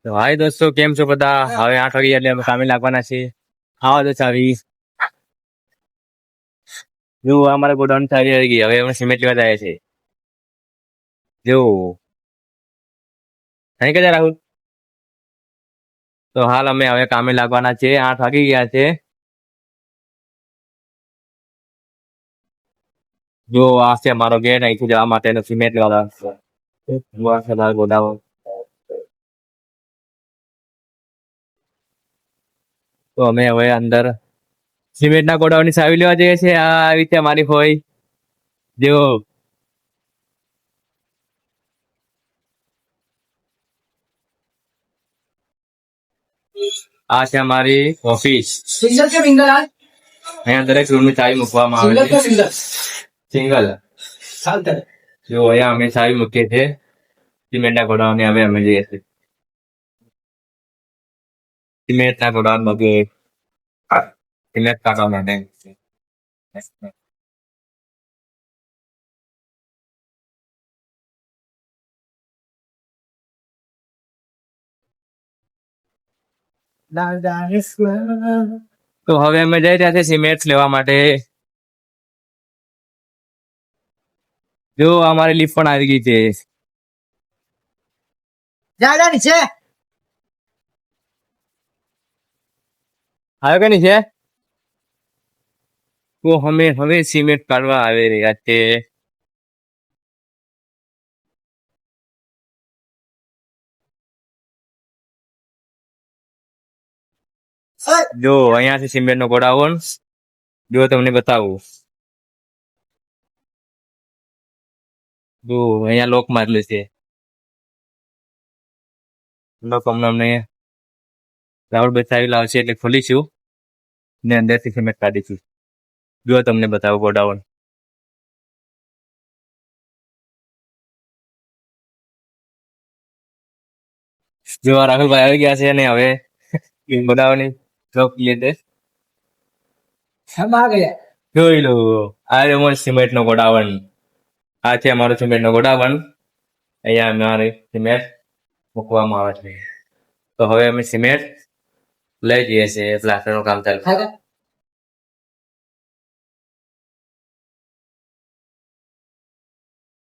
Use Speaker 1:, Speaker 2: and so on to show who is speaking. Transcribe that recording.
Speaker 1: તો હાય દોસ્તો, કેમ છો બધા? હવે 8 વાગે એટલે અમે કામે લાગવાના છે. આવા દો ચાવી. જો અમારા ગોડાઉન ચાવી આવી ગઈ. હવે અમે સિમેન્ટ લેવા જાય છે. જો નહીં કે રાહુલ. તો હાલ અમે હવે કામે લાગવાના છે. 8 વાગી ગયા છે. જો આ છે અમારો ગેટ. અહીંથી જવા માટેનો સિમેન્ટ લેવા ગોડાઉન. તો અમે હવે અંદર સિમેન્ટના ગોડાઉનની ચાવી લેવા જઈએ છીએ. આ આવી રીતે અમારી હોય. જો આ છે અમારી ઓફિસ. અહીંયા દરેક રૂમની ચાવી મૂકવામાં આવે છે. સિંગલ. જો અહીંયા અમે ચાવી મૂકીએ છીએ સિમેન્ટના ગોડાઉનની. હવે અમે જઈએ છીએ સિમેન્ટના ગોડાઉનમાં. સિમેન્ટ કાઢવા માટે તો હવે અમે જઈ રહ્યા છીએ સિમેન્ટ લેવા માટે. જો અમારી લિફ્ટ પણ આવી ગઈ છે. આવ્યો કે નહીં છે? તો અમે હવે સિમેન્ટ કાઢવા આવી રહ્યા છે. જો અહીંયા છે સિમેન્ટ નો ગોડાઉન. જો તમને બતાવું. જો અહીંયા લોક મારેલું છે. લોક અમને રાહુલ બતાવી લાવશે એટલે ખોલીશું ને અંદરથી સિમેન્ટ કાઢીશું. જો તમને બતાવું ગોડાઉન. જો રાહુલભાઈ આવી ગયા છે અને હવે ગોડાઉનની લોક લીધે જોઈ લો. આ અમારો સિમેન્ટ નો ગોડાઉન. આ છે અમારો સિમેન્ટ નો ગોડાઉન. અહીંયા અમારે સિમેન્ટ મૂકવામાં આવે છે. તો હવે અમે સિમેન્ટ લઈ જઈએ છીએ. પ્લાસ્ટર નું કામ ચાલુ.